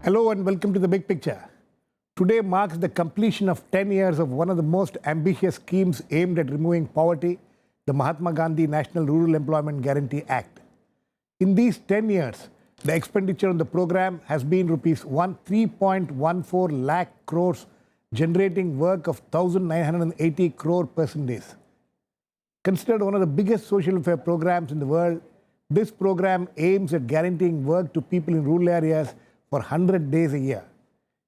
Hello and welcome to The Big Picture. Today marks the completion of 10 years of one of the most ambitious schemes aimed at removing poverty, the Mahatma Gandhi National Rural Employment Guarantee Act. In these 10 years, the expenditure on the program has been rupees 3.14 lakh crores, generating work of 1,980 crore person days. Considered one of the biggest social welfare programs in the world, this program aims at guaranteeing work to people in rural areas for 100 days a year.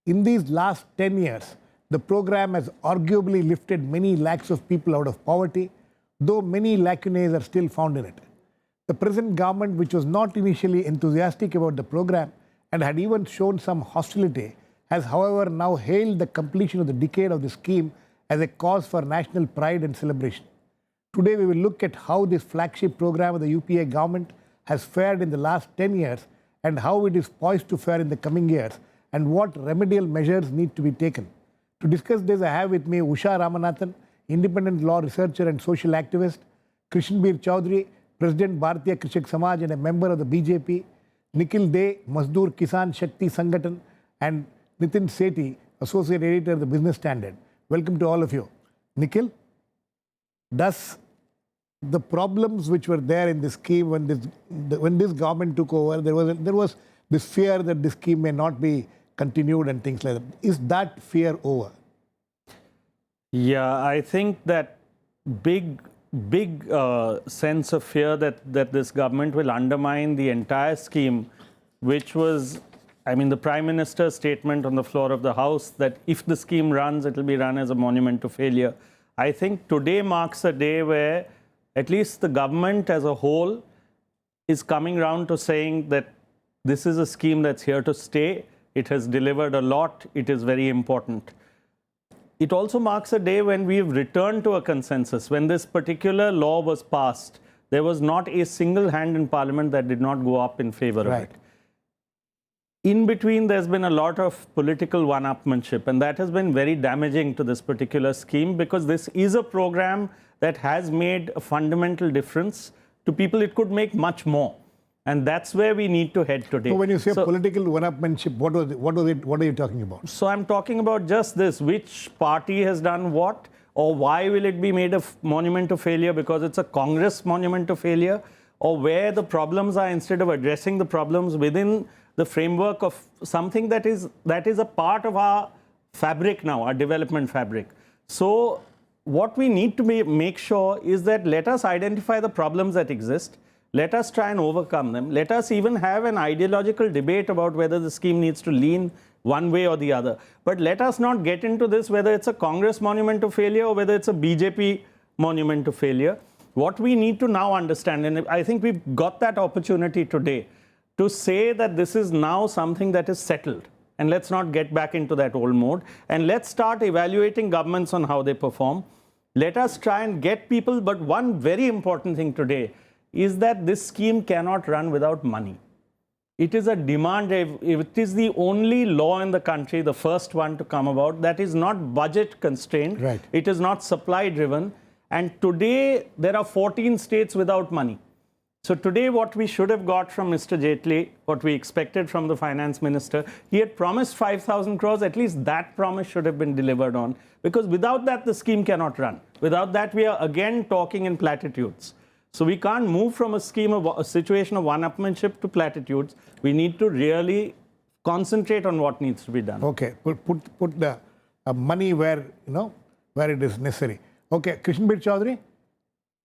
In these last 10 years, the program has arguably lifted many lakhs of people out of poverty, though many lacunae are still found in it. The present government, which was not initially enthusiastic about the program and had even shown some hostility, has however now hailed the completion of the decade of the scheme as a cause for national pride and celebration. Today we will look at how this flagship program of the UPA government has fared in the last 10 years and how it is poised to fare in the coming years and what remedial measures need to be taken. To discuss this, I have with me Usha Ramanathan, independent law researcher and social activist, Krishnbir Chaudhary, President Bharatiya Krishak Samaj and a member of the BJP, Nikhil De, Mazdoor Kisan Shakti Sangathan, and Nitin Sethi, associate editor of the Business Standard. Welcome to all of you. Nikhil, does the problems which were there in this scheme when this government took over, there was this fear that this scheme may not be continued and things like that. Is that fear over? Yeah, I think that big sense of fear that this government will undermine the entire scheme, which was, I mean, the Prime Minister's statement on the floor of the House that if the scheme runs, it will be run as a monument to failure. I think today marks a day where at least the government as a whole is coming round to saying that this is a scheme that's here to stay. It has delivered a lot. It is very important. It also marks a day when we've returned to a consensus. When this particular law was passed, there was not a single hand in Parliament that did not go up in favor of it. In between, there's been a lot of political one-upmanship, and that has been very damaging to this particular scheme because this is a program that has made a fundamental difference to people. It could make much more. And that's where we need to head today. So when you say political one-upmanship, what are you talking about? So I'm talking about just this. Which party has done what? Or why will it be made a monument to failure because it's a Congress monument to failure? Or where the problems are, instead of addressing the problems within the framework of something that is a part of our fabric now, our development fabric. So what we need to make sure is that let us identify the problems that exist. Let us try and overcome them. Let us even have an ideological debate about whether the scheme needs to lean one way or the other. But let us not get into this whether it's a Congress monument to failure or whether it's a BJP monument to failure. What we need to now understand, and I think we've got that opportunity today, to say that this is now something that is settled. And let's not get back into that old mode. And let's start evaluating governments on how they perform. Let us try and get people. But one very important thing today is that this scheme cannot run without money. It is a demand. It is the only law in the country, the first one to come about, that is not budget constrained. Right. It is not supply driven. And today there are 14 states without money. So today what we should have got from Mr. Jaitley, what we expected from the finance minister, he had promised 5,000 crores. At least that promise should have been delivered on. Because without that, the scheme cannot run. Without that, we are again talking in platitudes. So we can't move from a situation of one-upmanship to platitudes. We need to really concentrate on what needs to be done. Okay, put the money where it is necessary. Okay, Krishnbir Chaudhary,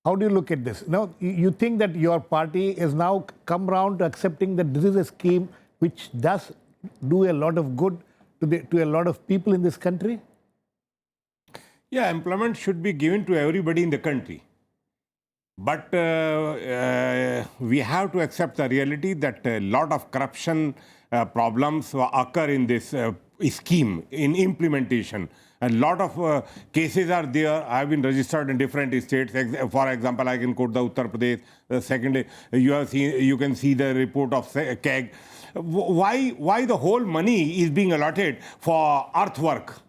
how do you look at this? Now, you think that your party has now come round to accepting that this is a scheme which does do a lot of good to a lot of people in this country? Yeah, employment should be given to everybody in the country. But we have to accept the reality that a lot of corruption problems occur in this scheme, in implementation. A lot of cases are there, have been registered in different states. For example, I can quote the Uttar Pradesh. Second, you can see the report of KEG. Why the whole money is being allotted for earthwork?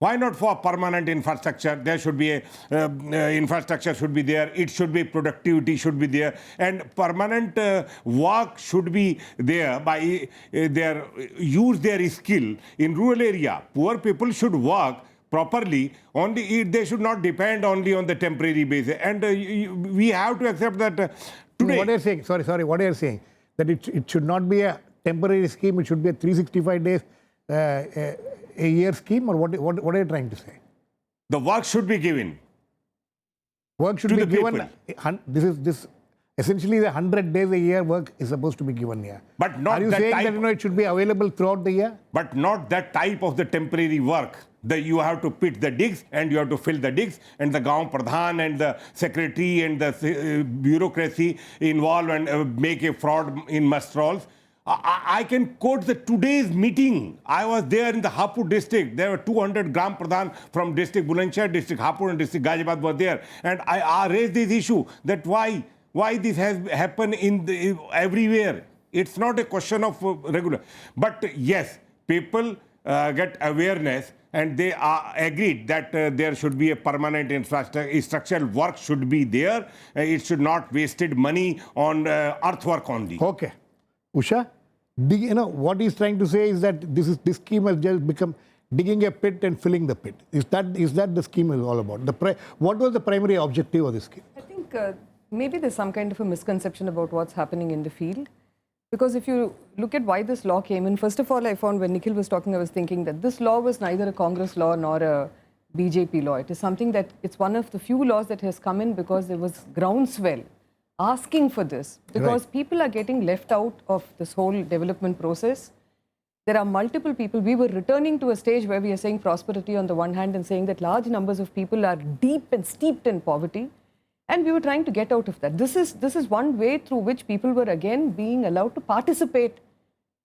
Why not for permanent infrastructure? There should be infrastructure should be there. It should be productivity should be there, and permanent work should be there by their use their skill in rural area. Poor people should work properly. Only they should not depend only on the temporary basis. And we have to accept that today. What are you saying? Sorry. What are you saying? That it should not be a temporary scheme. It should be a 365 days a year scheme, or what are you trying to say? The work should be given. Work should To be the given. This essentially the 100 days a year work is supposed to be given here. But not Are you that saying type, that it should be available throughout the year? but not that type of the temporary work. That you have to pit the digs and you have to fill the digs, and the Gaon Pradhan and the secretary and the bureaucracy involved and make a fraud in must rolls. I can quote the today's meeting. I was there in the Hapur district. There were 200 Gram Pradhan from district Bulandshahr, district Hapur and district Ghaziabad were there. And I raised this issue that why this has happened everywhere. It's not a question of regular. But yes, people get awareness and they are agreed that there should be a permanent infrastructure work should be there. It should not wasted money on earthwork only. Okay. Usha, what he's trying to say is that this scheme has just become digging a pit and filling the pit. Is that the scheme is all about? What was the primary objective of this scheme? I think maybe there's some kind of a misconception about what's happening in the field. Because if you look at why this law came in, first of all, I found when Nikhil was talking, I was thinking that this law was neither a Congress law nor a BJP law. It is something that it's one of the few laws that has come in because there was groundswell asking for this, because people are getting left out of this whole development process. There are multiple people. We were returning to a stage where we are saying prosperity on the one hand and saying that large numbers of people are deep and steeped in poverty. And we were trying to get out of that. This is one way through which people were again being allowed to participate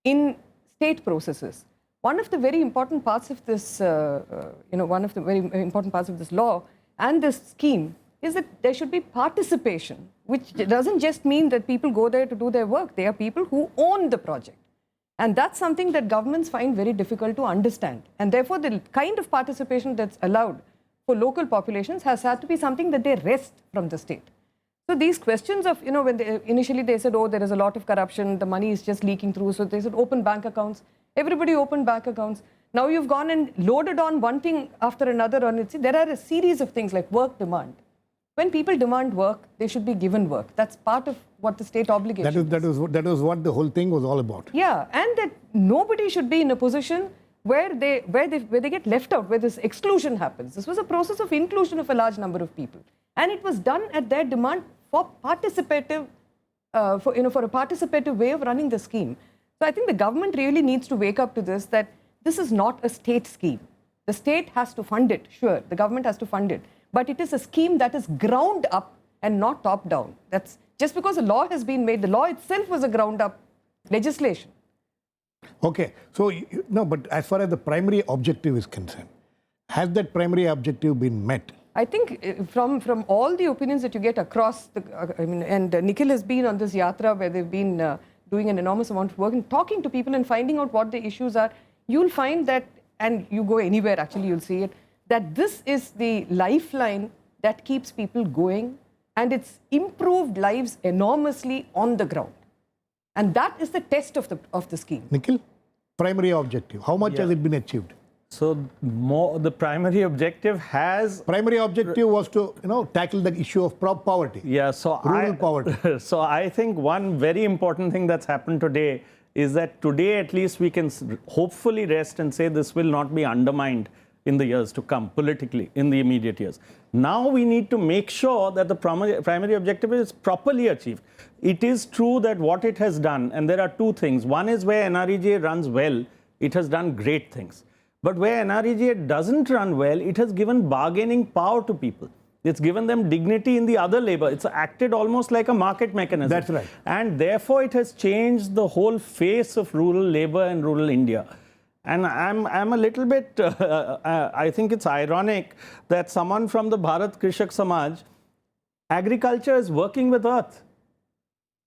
in state processes. One of the very important parts of this, one of the very important parts of this law and this scheme is that there should be participation, which doesn't just mean that people go there to do their work. They are people who own the project. And that's something that governments find very difficult to understand. And therefore, the kind of participation that's allowed for local populations has had to be something that they wrest from the state. So these questions of, when initially they said, oh, there is a lot of corruption, the money is just leaking through. So they said, open bank accounts. Everybody opened bank accounts. Now you've gone and loaded on one thing after another on it. See, there are a series of things like work demand. When people demand work, they should be given work. That's part of what the state obligation is. That was what the whole thing was all about. Yeah, and that nobody should be in a position where they get left out, where this exclusion happens. This was a process of inclusion of a large number of people, and it was done at their demand for participative, for a participative way of running the scheme. So I think the government really needs to wake up to this, that this is not a state scheme. The state has to fund it, sure, the government has to fund it, but it is a scheme that is ground up and not top down. That's just because a law has been made, the law itself was a ground up legislation. Okay, so no, but as far as the primary objective is concerned, has that primary objective been met? I think from all the opinions that you get across, and Nikhil has been on this yatra where they've been doing an enormous amount of work and talking to people and finding out what the issues are, you'll find that, and you go anywhere actually, you'll see it, that this is the lifeline that keeps people going, and it's improved lives enormously on the ground. And that is the test of the scheme. Nikhil, primary objective, how much has it been achieved? So the primary objective has... Primary objective was to, tackle the issue of poverty. Yeah, so rural poverty. So I think one very important thing that's happened today is that today at least we can hopefully rest and say this will not be undermined in the years to come politically in the immediate years. Now we need to make sure that the primary objective is properly achieved. It is true that what it has done, and there are two things. One is where NREGA runs well, it has done great things. But where NREGA doesn't run well, it has given bargaining power to people. It's given them dignity in the other labor. It's acted almost like a market mechanism. That's right. And therefore it has changed the whole face of rural labor and rural India. And I'm a little bit, I think it's ironic that someone from the Bharat Krishak Samaj, agriculture is working with earth.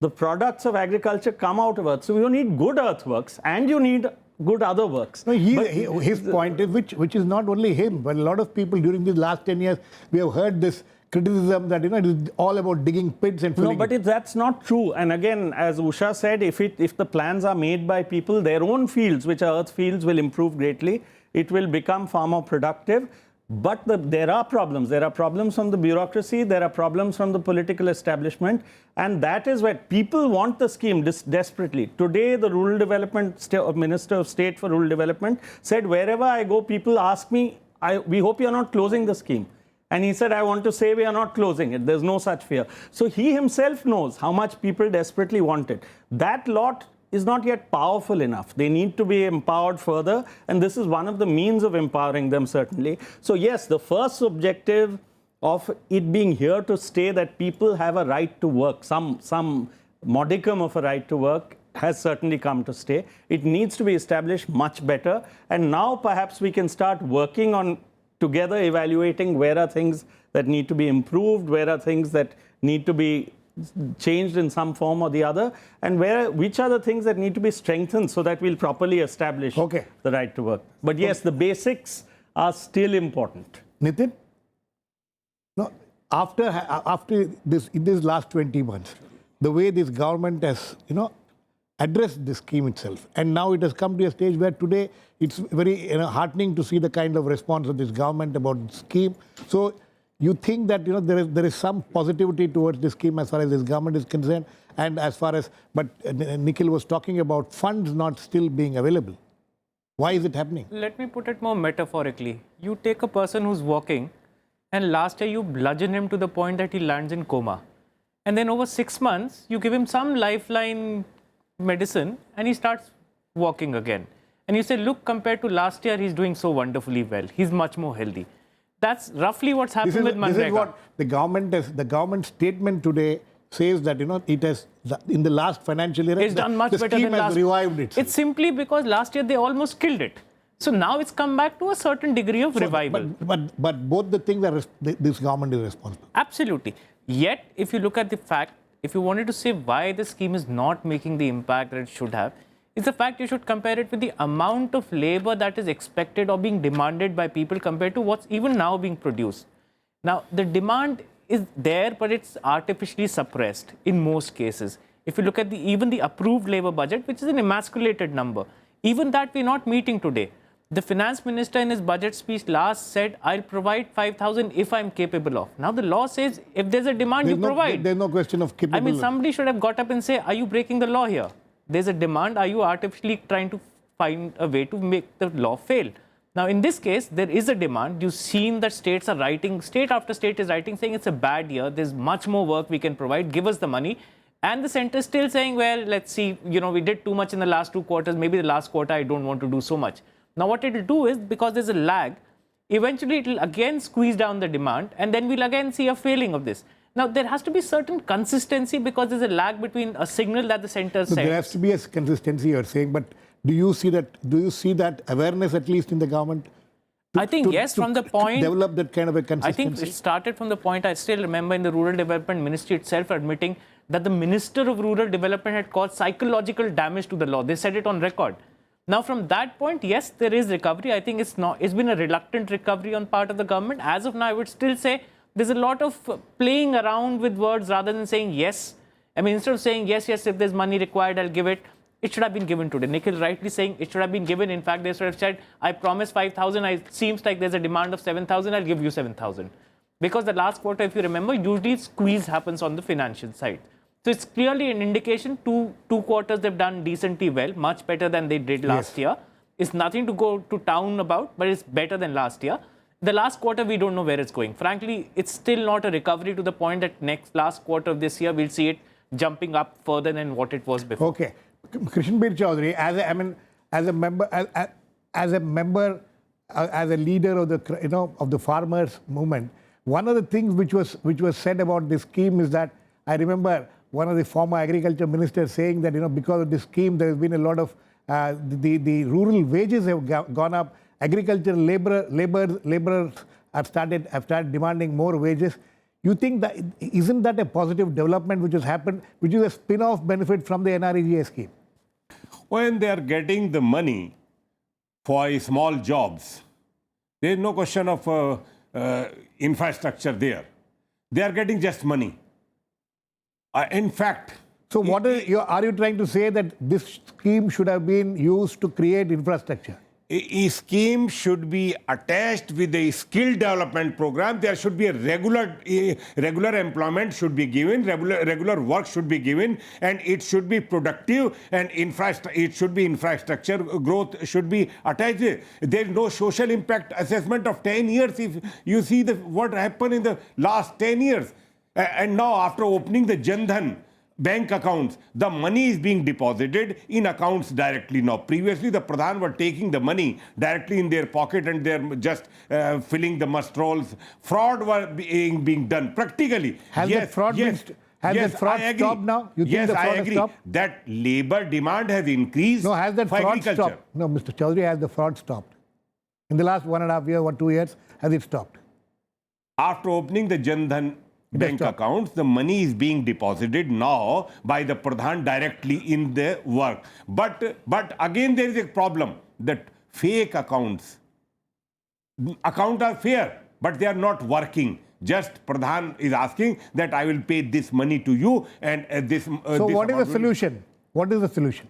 The products of agriculture come out of earth. So you need good earthworks and you need good other works. No, his point is, which is not only him, but a lot of people during these last 10 years, we have heard this criticism that it is all about digging pits and filling No, but that's not true. And again, as Usha said, if the plans are made by people, their own fields, which are earth fields, will improve greatly. It will become far more productive. But there are problems. There are problems from the bureaucracy. There are problems from the political establishment. And that is where people want the scheme desperately. Today, the Rural Development Minister of State for Rural Development said, wherever I go, people ask me, we hope you're not closing the scheme. And he said, I want to say we are not closing it. There's no such fear. So he himself knows how much people desperately want it. That lot is not yet powerful enough. They need to be empowered further. And this is one of the means of empowering them, certainly. So yes, the first objective of it being here to stay, that people have a right to work, some modicum of a right to work, has certainly come to stay. It needs to be established much better. And now perhaps we can start working on together evaluating where are things that need to be improved, where are things that need to be changed in some form or the other, and which are the things that need to be strengthened so that we'll properly establish the right to work. But yes, the basics are still important. Nitin? No, after this, in these last 20 months, the way this government has, addressed this scheme itself, and now it has come to a stage where today it's very heartening to see the kind of response of this government about the scheme. So you think that there is some positivity towards this scheme as far as this government is concerned, and as far as, but Nikhil was talking about funds not still being available. Why is it happening? Let me put it more metaphorically. You take a person who's walking, and last year you bludgeon him to the point that he lands in coma. And then over 6 months, you give him some lifeline medicine and he starts walking again. And you say, look, compared to last year, he's doing so wonderfully well. He's much more healthy. That's roughly what's happened with Manrega. This is what the government statement today says, that it has, in the last financial year, it's done much better than last. Revived itself. It's simply because last year they almost killed it. So now it's come back to a certain degree of revival. But both the things are this government is responsible. Absolutely. Yet, if you look at the fact, if you wanted to say why the scheme is not making the impact that it should have, it's the fact you should compare it with the amount of labor that is expected or being demanded by people compared to what's even now being produced. Now, the demand is there, but it's artificially suppressed in most cases. If you look at even the approved labor budget, which is an emasculated number, even that we're not meeting today. The finance minister in his budget speech last said, I'll provide 5,000 if I'm capable of. Now the law says, if there's a demand, you provide. There's no question of capable. I mean, somebody should have got up and say, are you breaking the law here? There's a demand. Are you artificially trying to find a way to make the law fail? Now, in this case, there is a demand. You've seen that states are writing, state after state is writing, saying it's a bad year. There's much more work we can provide. Give us the money. And the center is still saying, well, let's see, we did too much in the last 2 quarters. Maybe the last quarter, I don't want to do so much. Now, what it will do is, because there's a lag, eventually it will again squeeze down the demand, and then we'll again see a failing of this. Now, there has to be certain consistency because there's a lag between a signal that the center sends. There has to be a consistency, you're saying, but do you see that awareness, at least in the government? I think, yes, from the point... develop that kind of a consistency? I think it started from the point, I still remember in the Rural Development Ministry itself admitting that the Minister of Rural Development had caused psychological damage to the law. They said it on record. Now, from that point, yes, there is recovery. I think it's been a reluctant recovery on part of the government. As of now, I would still say there's a lot of playing around with words rather than saying yes. I mean, instead of saying yes, if there's money required, I'll give it. It should have been given today. Nikhil rightly saying it should have been given. In fact, they should have said, I promise 5,000. It seems like there's a demand of 7,000. I'll give you 7,000. Because the last quarter, if you remember, usually squeeze happens on the financial side. So it's clearly an indication. Two quarters they've done decently well, much better than they did last year. It's nothing to go to town about, but it's better than last year. The last quarter, we don't know where it's going. Frankly, it's still not a recovery to the point that last quarter of this year, we'll see it jumping up further than what it was before. Okay. Krishanbir Chaudhary, as a leader of the of the farmers movement, one of the things which was said about this scheme is that I remember one of the former agriculture ministers saying that because of this scheme there has been a lot of the rural wages have gone up. Agricultural laborers have started demanding more wages. You think that isn't that a positive development which has happened, which is a spin-off benefit from the NREGA scheme? When they are getting the money, for small jobs. There is no question of infrastructure there. They are getting just money. In fact, So what are you trying to say that this scheme should have been used to create infrastructure? a scheme should be attached with a skill development program. There should be a regular employment should be given, regular work should be given, and it should be productive, and it should be infrastructure growth should be attached. There is no social impact assessment of 10 years. If you see what happened in the last 10 years, and now after opening the Jan Dhan bank accounts, the money is being deposited in accounts directly now. Previously, the Pradhan were taking the money directly in their pocket and they're just filling the must rolls. Fraud were being done practically. Has that fraud stopped now? You think yes, the fraud I has agree. stopped? That labor demand has increased. No, has that for fraud agriculture. stopped? No, Mr. Chaudhary, has the fraud stopped? In the last 1.5 years or 2 years, has it stopped? After opening the Jan Dhan bank accounts, the money is being deposited now by the Pradhan directly in the work. But again, there is a problem that fake accounts are fair, but they are not working. Just Pradhan is asking that I will pay this money to you, and this. So what is the solution? What is the solution?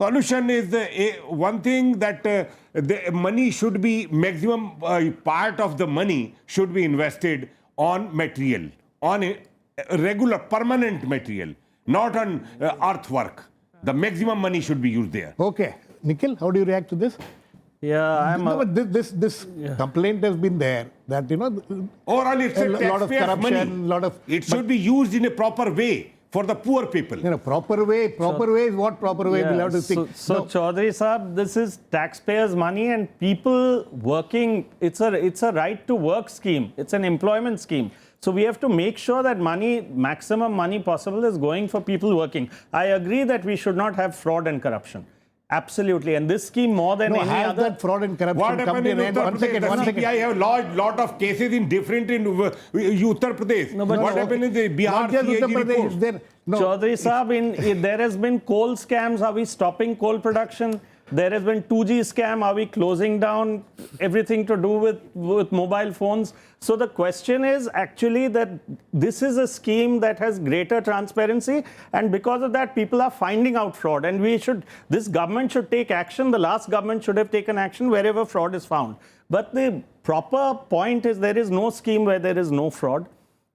Solution is one thing that the money should be maximum part of the money should be invested on material, on a regular permanent material, not on earthwork. The maximum money should be used there. Okay. Nikhil, how do you react to this? Yeah, No, but this complaint has been there that, Overall, it's a lot of taxpayers' corruption, money. It should be used in a proper way for the poor people. Proper way is what proper way? We'll have to think. So Chaudhary Saab, this is taxpayers' money and people working. It's a right to work scheme. It's an employment scheme. So we have to make sure that maximum money possible is going for people working. I agree that we should not have fraud and corruption. Absolutely. And this scheme more than any has other. that fraud and corruption What come happened to in an end? Uttar One Pradesh? second. The CBI have lot of cases in Uttar Pradesh. What happened in the Bihar Not just CAG Uttar Pradesh, report? there. No, Chaudhary Saab, there has been coal scams. Are we stopping coal production? There has been 2G scam. Are we closing down everything to do with mobile phones? So the question is actually that this is a scheme that has greater transparency, and because of that, people are finding out fraud. And this government should take action. The last government should have taken action wherever fraud is found. But the proper point is there is no scheme where there is no fraud.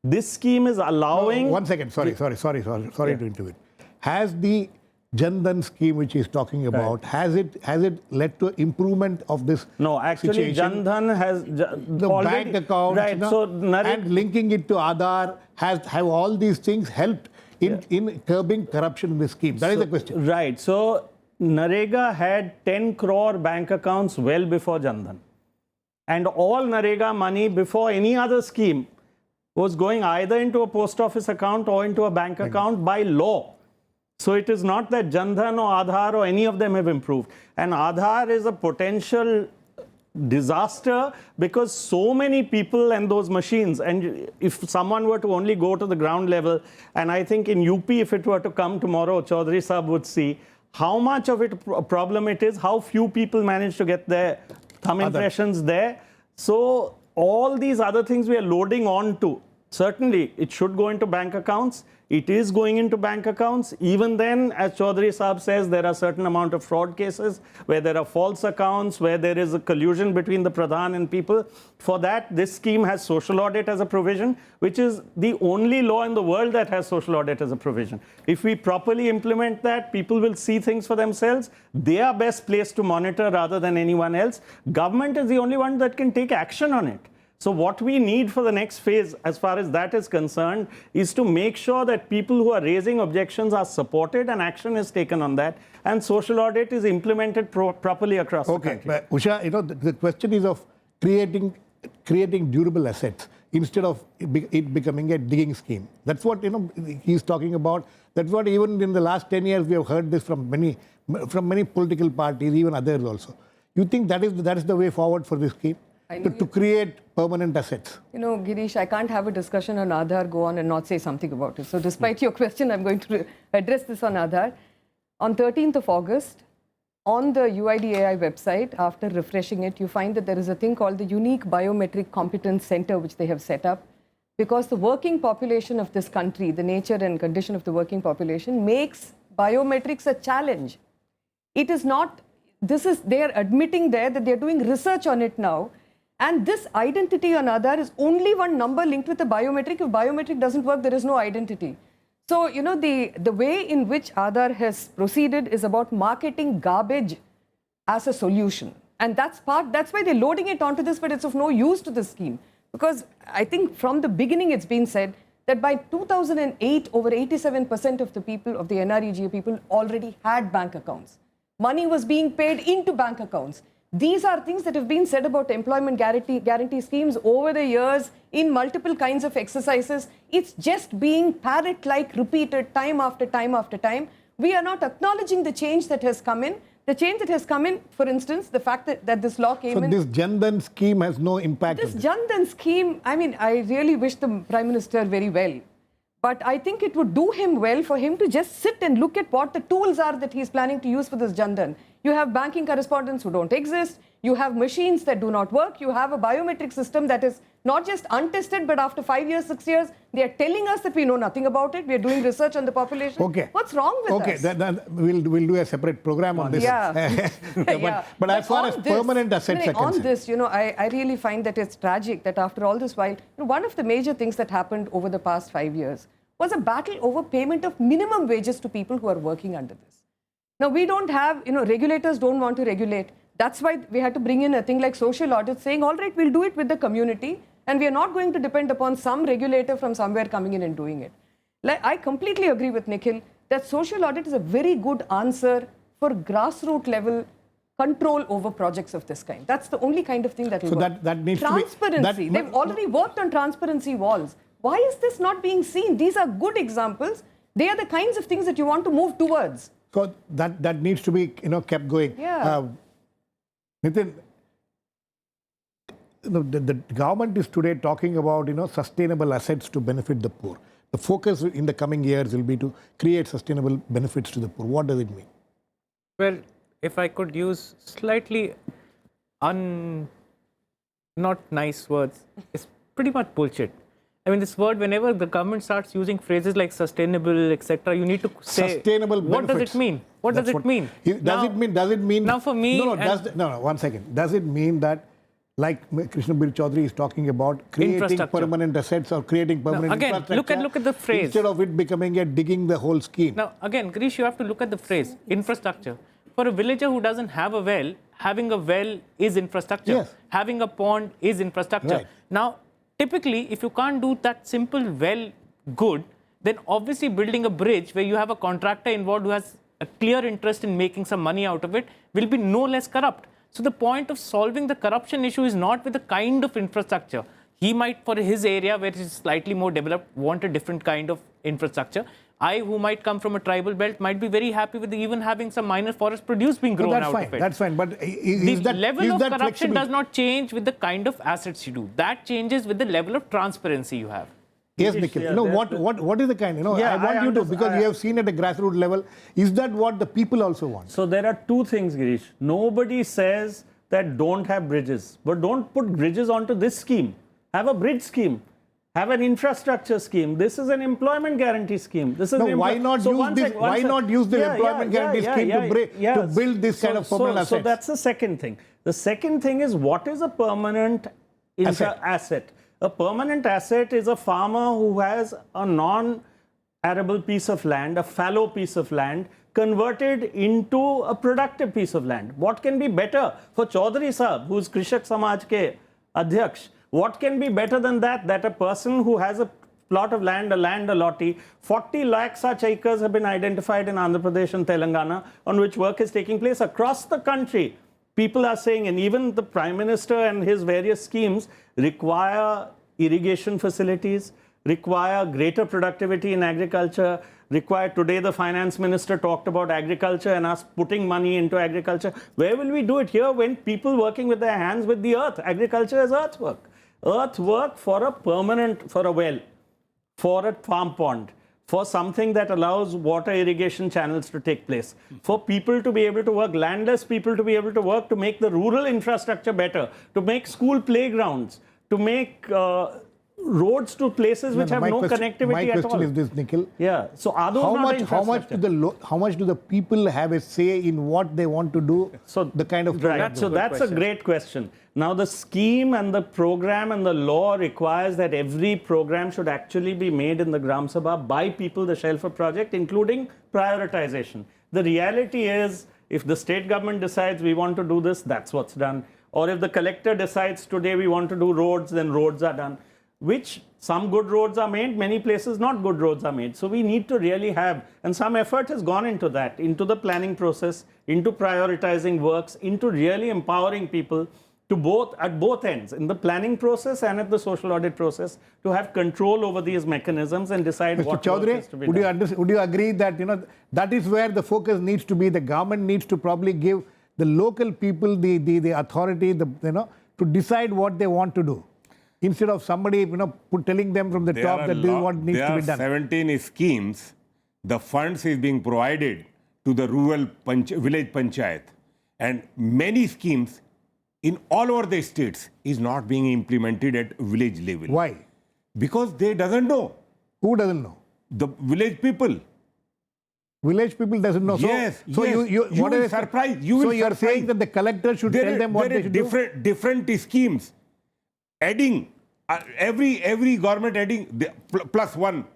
This scheme is allowing. One second. Sorry to intervene. Has the Jan Dhan scheme which he's talking about, has it led to improvement of this No, actually, situation? Jan Dhan has The already, bank account, right? So and linking it to Aadhaar, have all these things helped in curbing corruption in the scheme? That is the question. Right. So Narega had 10 crore bank accounts well before Jan Dhan. And all Narega money before any other scheme was going either into a post office account or into a bank account by law. So it is not that Jan Dhan or Aadhaar or any of them have improved. And Aadhaar is a potential disaster because so many people and those machines, and if someone were to only go to the ground level, and I think in UP, if it were to come tomorrow, Chaudhary Saab would see how much of it a problem it is, how few people manage to get their thumb impressions there. So all these other things we are loading on to. Certainly, it should go into bank accounts. It is going into bank accounts. Even then, as Chaudhary Saab says, there are certain amount of fraud cases where there are false accounts, where there is a collusion between the Pradhan and people. For that, this scheme has social audit as a provision, which is the only law in the world that has social audit as a provision. If we properly implement that, people will see things for themselves. They are best placed to monitor rather than anyone else. Government is the only one that can take action on it. So what we need for the next phase, as far as that is concerned, is to make sure that people who are raising objections are supported and action is taken on that, and social audit is implemented properly across the country. But Usha, the question is of creating durable assets instead of it becoming a digging scheme. That's what he's talking about. That's what even in the last 10 years we have heard this from many political parties, even others also. You think that is the way forward for this scheme? To create permanent assets. Girish, I can't have a discussion on Aadhaar, go on and not say something about it. So despite your question, I'm going to address this on Aadhaar. On 13th of August, On the UIDAI website, after refreshing it, you find that there is a thing called the Unique Biometric Competence Center, which they have set up, because the working population of this country, the nature and condition of the working population, makes biometrics a challenge. It is not, they are admitting there that they are doing research on it now. And this identity on Aadhaar is only one number linked with the biometric. If biometric doesn't work, there is no identity. So, you know, the way in which Aadhaar has proceeded is about marketing garbage as a solution. And that's why they're loading it onto this, but it's of no use to the scheme. Because I think from the beginning it's been said that by 2008, over 87% of the people, of the NREGA people, already had bank accounts. Money was being paid into bank accounts. These are things that have been said about employment guarantee schemes over the years in multiple kinds of exercises. It's just being parrot-like repeated time after time after time. We are not acknowledging the change that has come in. The change that has come in, for instance, the fact that this law came in. So this Jan Dhan scheme has no impact. This Jan Dhan scheme, I mean, I really wish the Prime Minister very well. But I think it would do him well for him to just sit and look at what the tools are that he's planning to use for this Jan Dhan. You have banking correspondents who don't exist. You have machines that do not work. You have a biometric system that is not just untested, but after 5 years, 6 years, they are telling us that we know nothing about it. We are doing research on the population. Okay. What's wrong with us? Okay, we'll do a separate program on this. Yeah. But as far as permanent assets are concerned. On this, you know, I really find that it's tragic that after all this while, one of the major things that happened over the past 5 years was a battle over payment of minimum wages to people who are working under this. Now, we don't have, you know, regulators don't want to regulate. That's why we had to bring in a thing like social audits saying, all right, we'll do it with the community and we are not going to depend upon some regulator from somewhere coming in and doing it. Like, I completely agree with Nikhil that social audit is a very good answer for grassroots level control over projects of this kind. That's the only kind of thing that will work. That needs to be... Transparency. They've already worked on transparency walls. Why is this not being seen? These are good examples. They are the kinds of things that you want to move towards. So that needs to be, you know, kept going. Yeah. Nitin, the government is today talking about, you know, sustainable assets to benefit the poor. The focus in the coming years will be to create sustainable benefits to the poor. What does it mean? Well, if I could use slightly not nice words, it's pretty much bullshit. I mean, this word, whenever the government starts using phrases like sustainable, etc., you need to say, sustainable what benefits. does it mean? What does it mean? Does it mean? Now, for me, no, 1 second. Does it mean that, like Krishnabir Chaudhary is talking about, creating permanent assets or creating permanent infrastructure? Again, look at the phrase. Instead of it becoming a digging the whole scheme. Now, again, Girish, you have to look at the phrase, infrastructure. For a villager who doesn't have a well, having a well is infrastructure. Yes. Having a pond is infrastructure. Right. Now, typically, if you can't do that simple well good, then obviously building a bridge where you have a contractor involved who has a clear interest in making some money out of it will be no less corrupt. So the point of solving the corruption issue is not with the kind of infrastructure. He might, for his area where it is slightly more developed, want a different kind of infrastructure. I, who might come from a tribal belt, might be very happy with even having some minor forest produce being grown out of it. That's fine. But the level of corruption does not change with the kind of assets you do. That changes with the level of transparency you have. Yes, Nikhil. You know, what is the kind? You know, Yeah, I want you to, because you have seen at a grassroots level, is that what the people also want? So there are two things, Girish. Nobody says that don't have bridges, but don't put bridges onto this scheme. Have a bridge scheme. Have an infrastructure scheme. This is an employment guarantee scheme. This is why not use the employment guarantee scheme to build this kind of permanent assets? So that's the second thing. The second thing is, what is a permanent asset? A permanent asset is a farmer who has a non-arable piece of land, a fallow piece of land, converted into a productive piece of land. What can be better for Chaudhary Sahab, who is Krishak Samaj ke Adhyaksh? What can be better than that? That a person who has a plot of land, a allotee, 40 lakh such acres have been identified in Andhra Pradesh and Telangana on which work is taking place across the country. People are saying, and even the Prime Minister and his various schemes require irrigation facilities, require greater productivity in agriculture, require, today the Finance Minister talked about agriculture and us putting money into agriculture. Where will we do it? Here, when people working with their hands with the earth. Agriculture is earthwork. Earthwork for a permanent, for a well, for a farm pond, for something that allows water irrigation channels to take place, for people to be able to work, landless people to be able to work, to make the rural infrastructure better, to make school playgrounds, to make roads to places which have no connectivity my at all. question is this, Nikhil. Yeah. So are those How not much infrastructure? how much do the people have a say in what they want to do? So the kind of right. So that's a great question. Now the scheme and the program and the law requires that every program should actually be made in the Gram Sabha by people, the Shelfer project, including prioritization. The reality is, if the state government decides we want to do this, that's what's done. Or if the collector decides today we want to do roads, then roads are done. Which some good roads are made, many places not good roads are made. So we need to really have, and some effort has gone into that, into the planning process, into prioritizing works, into really empowering people to at both ends, in the planning process and at the social audit process, to have control over these mechanisms and decide Mr. what work Chaudhary, is to be done. would you agree that that is where the focus needs to be? The government needs to probably give the local people the authority, to decide what they want to do, instead of somebody telling them from the top that this is what needs to be done. There are 17 schemes. The funds is being provided to the rural village panchayat, and many schemes in all over the states is not being implemented at village level. Why? Because they doesn't know. Who doesn't know? The village people. Village people doesn't know. Yes, So yes. you You what will is surprise. You so will you are saying surprise. that the collector should tell them what they should do? different schemes. Adding every government adding plus one.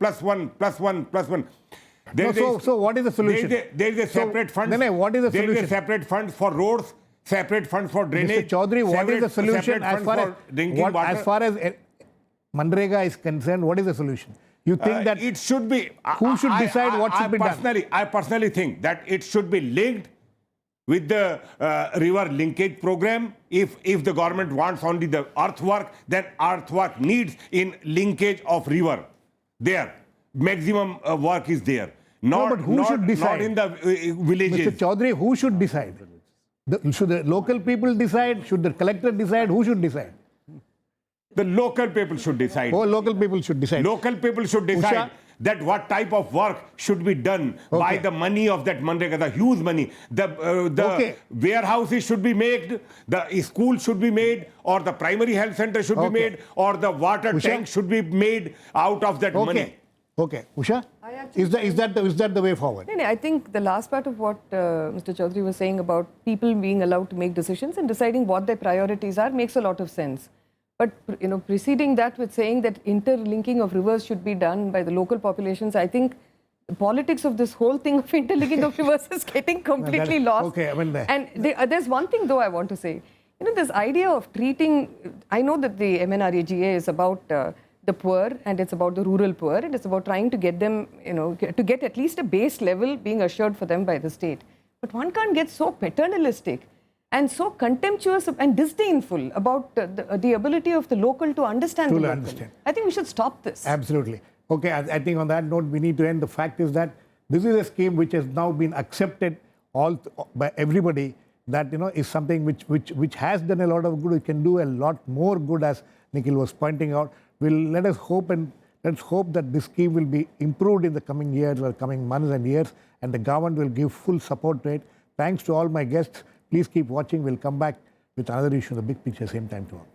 So what is the solution? There is a separate fund. No, what is the There is solution? a separate fund for roads, separate fund for drainage. Mr. Chaudhary, what is the solution separate as fund far for drinking water? as far as Manrega is concerned? What is the solution? You think that it should be. Who should decide what should be done? I personally think that it should be linked with the river linkage program. If the government wants only the earthwork, then earthwork needs in linkage of river. There, maximum work is there. but who should decide? Not in the villages. Mr. Chaudhary, who should decide? Should the local people decide? Should the collector decide? Who should decide? The local people should decide. Oh, local people should decide. Local people should decide Usha? that what type of work should be done by the money of that Manrega, the huge money. The warehouses should be made, the school should be made, or the primary health center should be made, or the water tank should be made out of that money. Okay. Usha, is that the way forward? No, I think the last part of what Mr. Chaudhary was saying about people being allowed to make decisions and deciding what their priorities are makes a lot of sense. But preceding that with saying that interlinking of rivers should be done by the local populations, I think the politics of this whole thing of interlinking of rivers is getting completely lost. Okay, and there's one thing though I want to say. This idea of treating, I know that the MNREGA is about the poor and it's about the rural poor and it's about trying to get them, to get at least a base level being assured for them by the state. But one can't get so paternalistic and so contemptuous and disdainful about the ability of the local to understand the local. I think we should stop this. Absolutely. Okay, I think on that note, we need to end. The fact is that this is a scheme which has now been accepted by everybody, that is something which has done a lot of good. It can do a lot more good, as Nikhil was pointing out. Let's hope that this scheme will be improved in the coming years or coming months and years, and the government will give full support to it. Thanks to all my guests. Please keep watching. We'll come back with another issue, the big picture, same time tomorrow.